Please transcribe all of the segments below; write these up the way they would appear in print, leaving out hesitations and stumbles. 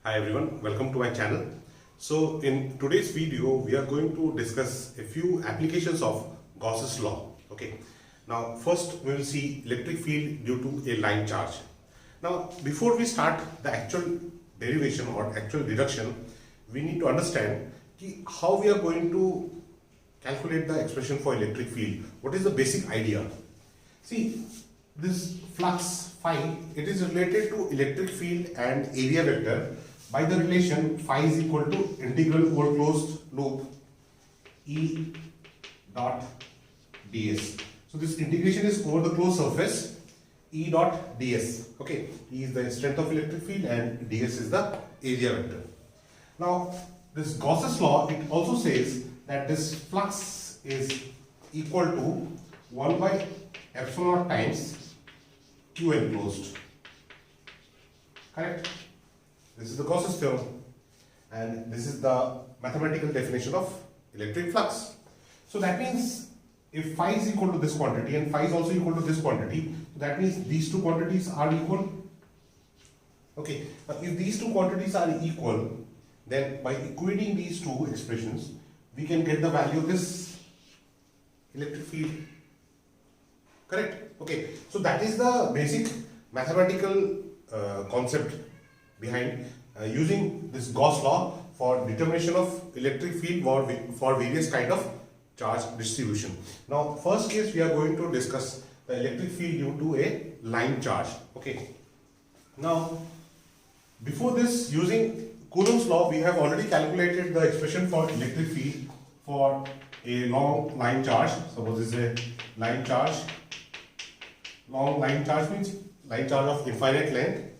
Hi everyone, welcome to my channel. So in today's video, we are going to discuss a few applications of Gauss's law. Okay. Now first we will see electric field due to a line charge. Now before we start the actual derivation or actual deduction, we need to understand how we are going to calculate the expression for electric field. What is the basic idea? See, this flux phi, it is related to electric field and area vector by the relation phi is equal to integral over closed loop E dot ds. So this integration is over the closed surface E dot ds. Okay, E is the strength of electric field and ds is the area vector. Now this Gauss's law, it also says that this flux is equal to 1 by epsilon naught times Q enclosed. Correct? This is the Gauss's theorem and this is the mathematical definition of electric flux. So that means if phi is equal to this quantity and phi is also equal to this quantity, that means these two quantities are equal. Okay, now if these two quantities are equal, then by equating these two expressions, we can get the value of this electric field. Correct? Okay, so that is the basic mathematical concept behind using this Gauss law for determination of electric field for various kind of charge distribution. Now first case we are going to discuss the electric field due to a line charge. Okay. Now before this, using Coulomb's law, we have already calculated the expression for electric field for a long line charge. Suppose this is a line charge. Long line charge means line charge of infinite length,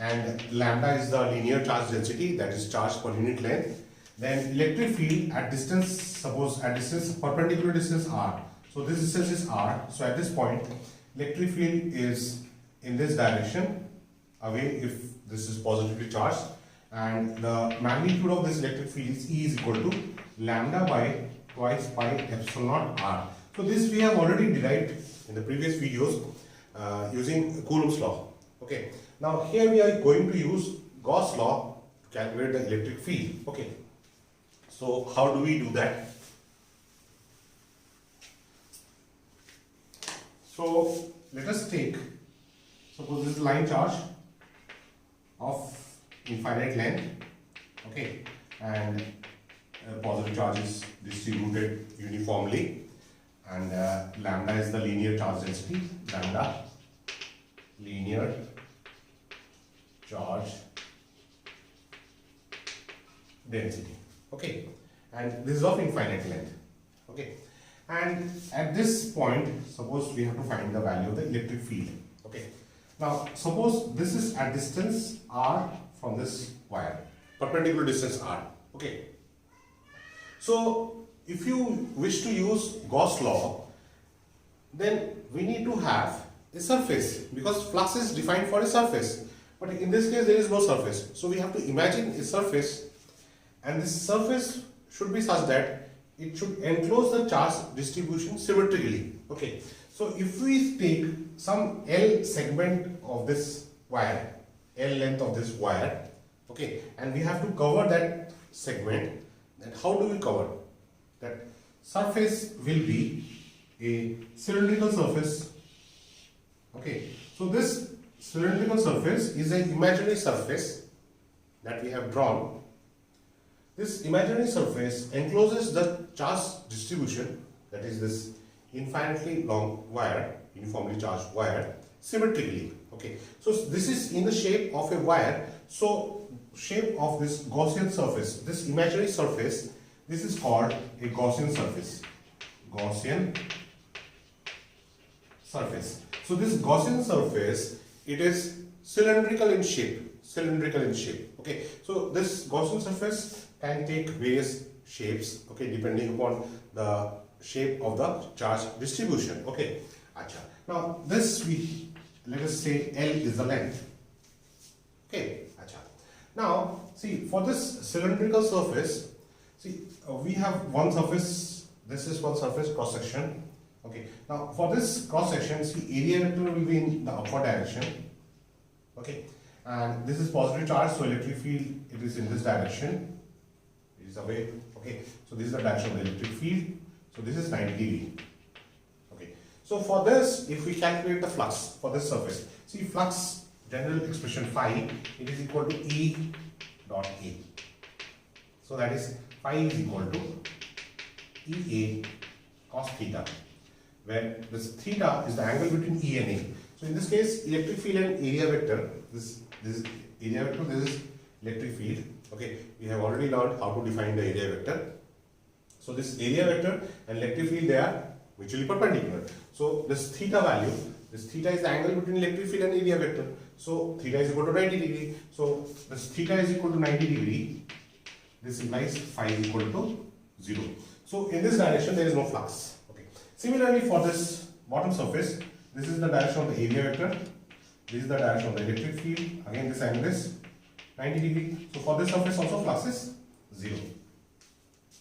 and lambda is the linear charge density, that is charge per unit length. Then electric field at distance, suppose at distance, perpendicular distance r. So this distance is r. So at this point, electric field is in this direction away if this is positively charged, and the magnitude of this electric field is E is equal to lambda by twice pi epsilon naught r. So this we have already derived in the previous videos using Coulomb's law. Okay. Now here we are going to use Gauss law to calculate the electric field. Okay. So how do we do that? So let us take, suppose this is line charge of infinite length. Okay, and positive charge is distributed uniformly, and lambda is the linear charge density. Lambda linear charge density. Okay, and this is of infinite length. Okay, and at this point, suppose we have to find the value of the electric field. Okay, now suppose this is at distance r from this wire, perpendicular distance r. Okay, so if you wish to use Gauss law, then we need to have a surface, because flux is defined for a surface, but in this case there is no surface. So we have to imagine a surface, and this surface should be such that it should enclose the charge distribution symmetrically. Okay, so if we take some L segment of this wire, L length of this wire, okay, and we have to cover that segment, then how do we cover? That surface will be a cylindrical surface. Okay, so this cylindrical surface is an imaginary surface that we have drawn. This imaginary surface encloses the charge distribution, that is this infinitely long wire, uniformly charged wire, symmetrically. Okay, so this is in the shape of a wire. So shape of this Gaussian surface, this imaginary surface, this is called a Gaussian surface. Gaussian surface. So this Gaussian surface, it is cylindrical in shape. Cylindrical in shape. Okay, so this Gaussian surface can take various shapes. Okay, depending upon the shape of the charge distribution. Okay, acha. Now this let us say L is the length. Okay, acha. Now see, for this cylindrical surface, see we have one surface. This is one surface cross section. Okay, now for this cross section, see area vector will be in the upward direction. Okay, and this is positive charge, so electric field, it is in this direction, it is away. Okay, so this is the direction of the electric field, so this is 90 degree. Okay, so for this, if we calculate the flux for this surface, see flux general expression phi, it is equal to E dot A. So that is phi is equal to EA cos theta, where this theta is the angle between E and A. So in this case, electric field and area vector, this is area vector, this is electric field. Okay, we have already learned how to define the area vector. So this area vector and electric field, they are mutually perpendicular. So this theta value, this theta is the angle between electric field and area vector. So theta is equal to 90 degree. So this theta is equal to 90 degree. This implies phi is equal to 0. So in this direction there is no flux. Okay. Similarly for this bottom surface, this is the direction of the area vector. This is the direction of the electric field. Again this angle is 90 degree. So for this surface also flux is 0.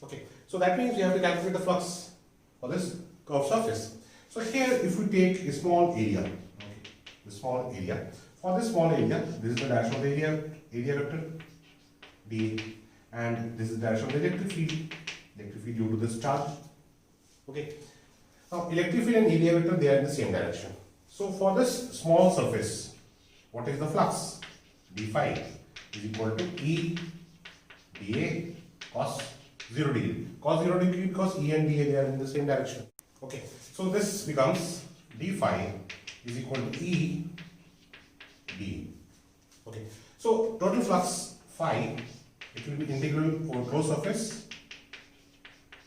Okay. So that means we have to calculate the flux for this curved surface. So here if we take a small area, okay, the small area. For this small area, this is the direction of the area vector dA, and this is the direction of the electric field due to this charge. Okay. Now electric field and area vector, they are in the same direction. So for this small surface, what is the flux? d phi is equal to E dA cos 0 degree. Cos 0 degree because E and dA, they are in the same direction. Okay. So this becomes d phi is equal to E dA. Okay. So total flux phi, it will be integral over closed surface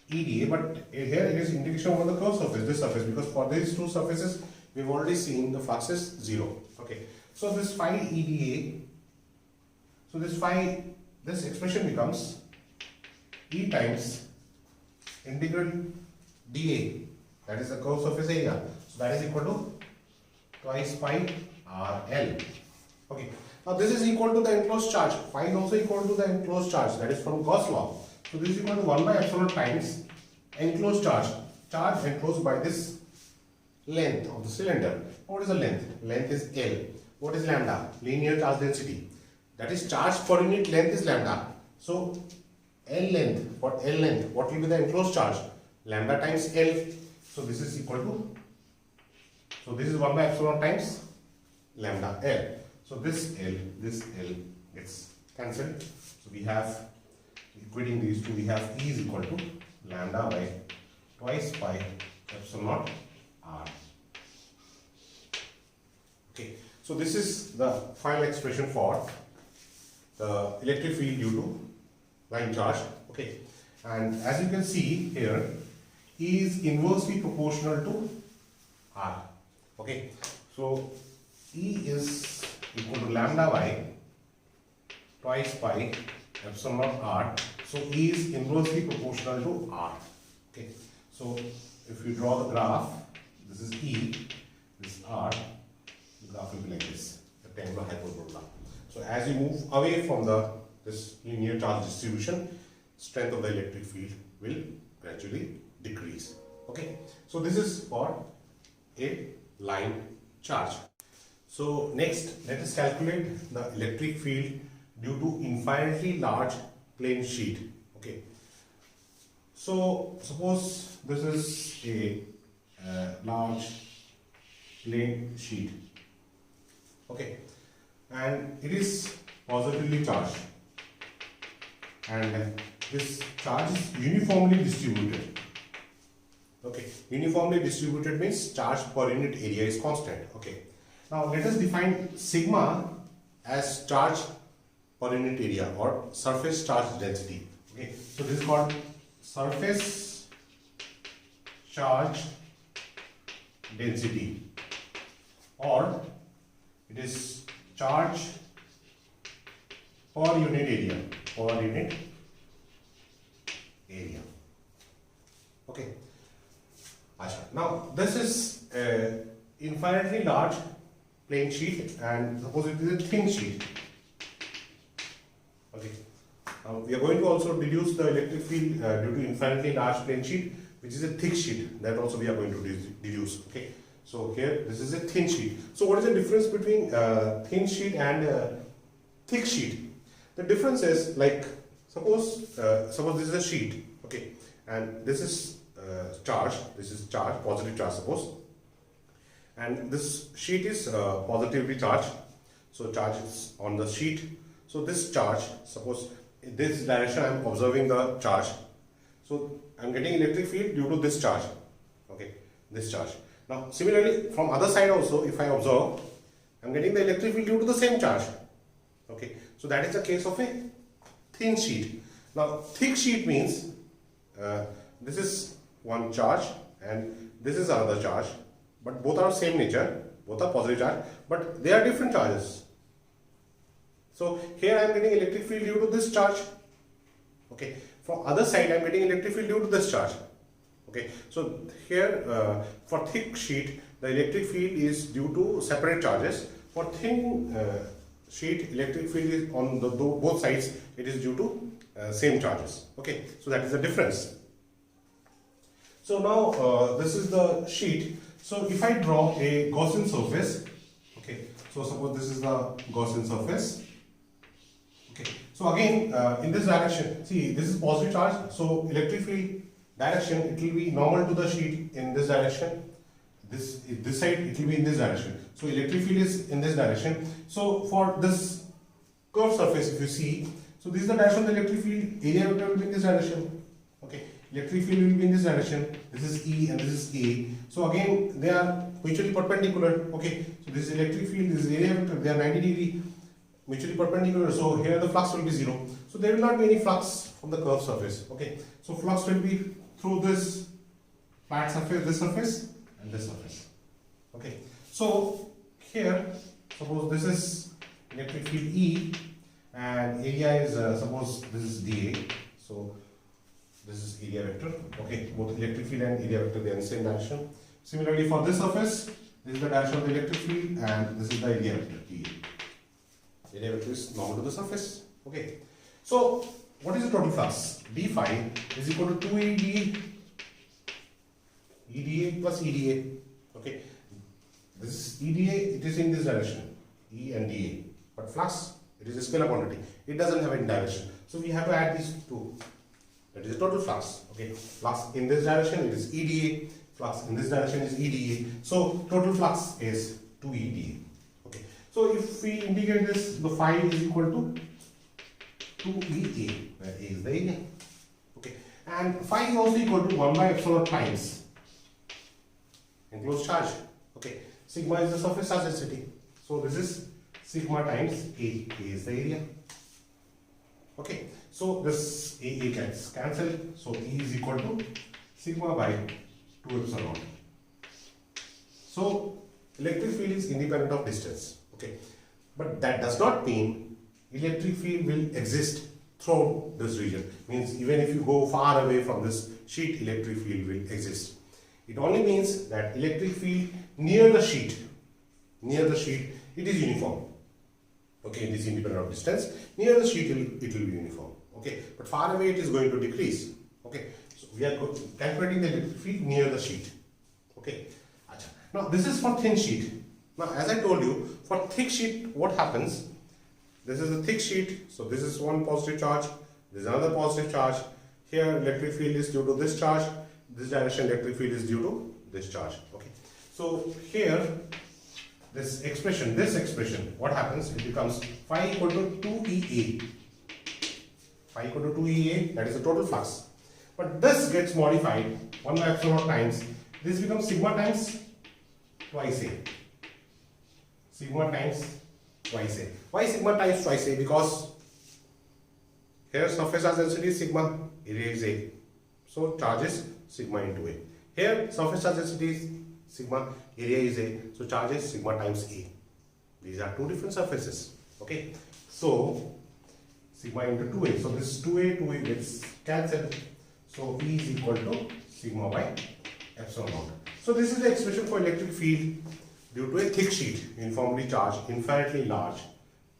EDA, but here it is integration over the curved surface, this surface, because for these two surfaces we've already seen the flux is 0. Okay. So this phi EDA, so this phi, this expression becomes E times integral dA, that is the curved surface area. So that is equal to twice pi RL. Okay. Now this is equal to the enclosed charge. Phi is also equal to the enclosed charge, that is from Gauss law. So this is equal to 1 by epsilon times enclosed charge. Charge enclosed by this length of the cylinder. What is the length? Length is L. What is lambda? Linear charge density. That is charge per unit length is lambda. So L length, what will be the enclosed charge? Lambda times L. So this is equal to, so this is 1 by epsilon times lambda L. So this L gets cancelled. So we have, equating these two, we have E is equal to lambda by twice pi epsilon naught R. Okay. So this is the final expression for the electric field due to line charge. Okay. And as you can see here, E is inversely proportional to R. Okay. So E is equal to lambda by twice pi epsilon naught R. So E is inversely proportional to R. Okay. So if you draw the graph, this is E, this is R, the graph will be like this, rectangular hyperbola. So as you move away from this linear charge distribution, strength of the electric field will gradually decrease. Okay. So this is for a line charge. So next, let us calculate the electric field due to infinitely large plane sheet. Okay. So suppose this is a large plane sheet. Okay. And it is positively charged. And this charge is uniformly distributed. Okay. Uniformly distributed means charge per unit area is constant. Okay. Now let us define sigma as charge per unit area or surface charge density. Okay. So this is called surface charge density, or it is charge per unit area, Okay. Now this is a infinitely large plane sheet, and suppose it is a thin sheet. Okay. Now we are going to also deduce the electric field due to infinitely large plane sheet, which is a thick sheet. That also we are going to deduce. Okay. So here this is a thin sheet. So what is the difference between thin sheet and thick sheet. The difference is, like, suppose this is a sheet, okay, and this is charge, positive charge, suppose, and this sheet is positively charged, so charge is on the sheet. So this charge, suppose in this direction I am observing the charge, so I am getting electric field due to this charge, okay, this charge. Now similarly from other side also, if I observe, I am getting the electric field due to the same charge, okay. So that is the case of a thin sheet. Now thick sheet means this is one charge and this is another charge, but both are same nature, both are positive charge, but they are different charges. So here I am getting electric field due to this charge, okay. From other side I am getting electric field due to this charge, okay. So here for thick sheet the electric field is due to separate charges. For thin sheet, electric field is on the both sides, it is due to same charges, okay. So that is the difference. So now this is the sheet. So if I draw a Gaussian surface, okay, so suppose this is the Gaussian surface, okay. So again in this direction, see, this is positive charge, so electric field direction, it will be normal to the sheet in this direction. This side it will be in this direction, so electric field is in this direction. So for this curved surface, if you see, so this is the direction of the electric field, area vector will be in this direction, okay. Electric field will be in this direction, this is E and this is A. So again they are mutually perpendicular, okay. So this is electric field, this is area vector, they are 90 degree mutually perpendicular, so here the flux will be 0. So there will not be any flux from the curved surface, okay. So flux will be through this flat surface, this surface and this surface, okay. So here suppose this is electric field E and area is suppose this is dA, so this is area vector, okay. Both electric field and area vector, they are in the same direction. Similarly for this surface, this is the direction of the electric field and this is the area vector, dA. Area vector is normal to the surface, okay. So what is the total flux? d phi is equal to 2 EDA plus EDA, okay. This is EDA, it is in this direction, E and DA, but flux, it is a scalar quantity, it doesn't have any direction, so we have to add these two, that is the total flux, okay. Flux in this direction it is EDA, flux in this direction is EDA, so total flux is 2 EDA, okay. So if we integrate this, the phi is equal to 2EA, where A is the area, okay, and phi is also equal to 1 by epsilon times enclosed charge, okay. Sigma is the surface charge density, so this is sigma times A. A is the area, okay. So this A gets cancelled, so E is equal to sigma by 2 epsilon naught. So electric field is independent of distance, okay, but that does not mean electric field will exist throughout this region. Means even if you go far away from this sheet, electric field will exist. It only means that electric field near the sheet, it is uniform, okay. It is independent of distance. Near the sheet it will be uniform, okay, but far away it is going to decrease, okay. So we are calculating the electric field near the sheet, okay. Now this is for thin sheet. Now as I told you, for thick sheet what happens, this is a thick sheet, so this is one positive charge, this is another positive charge. Here electric field is due to this charge, this direction electric field is due to this charge, okay. So here this expression, what happens, it becomes phi equal to 2EA, phi equal to 2EA, that is the total flux, but this gets modified 1 by epsilon naught times, this becomes sigma times twice A, sigma times twice A. Why sigma times twice A? Because here surface charge density is sigma, area is A, so charge is sigma into A. Here surface charge density is sigma, area is A, so charge is sigma times A. These are two different surfaces, okay. So sigma into 2A, so this 2A gets cancelled, so E is equal to sigma by epsilon naught. So this is the expression for electric field due to a thick sheet, uniformly charged, infinitely large,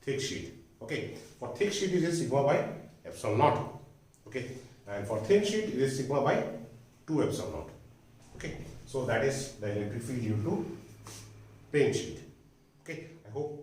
thick sheet, okay. For thick sheet it is sigma by epsilon naught, okay, and for thin sheet it is sigma by 2 epsilon naught, okay. So that is the electric field due to plain sheet, okay. I hope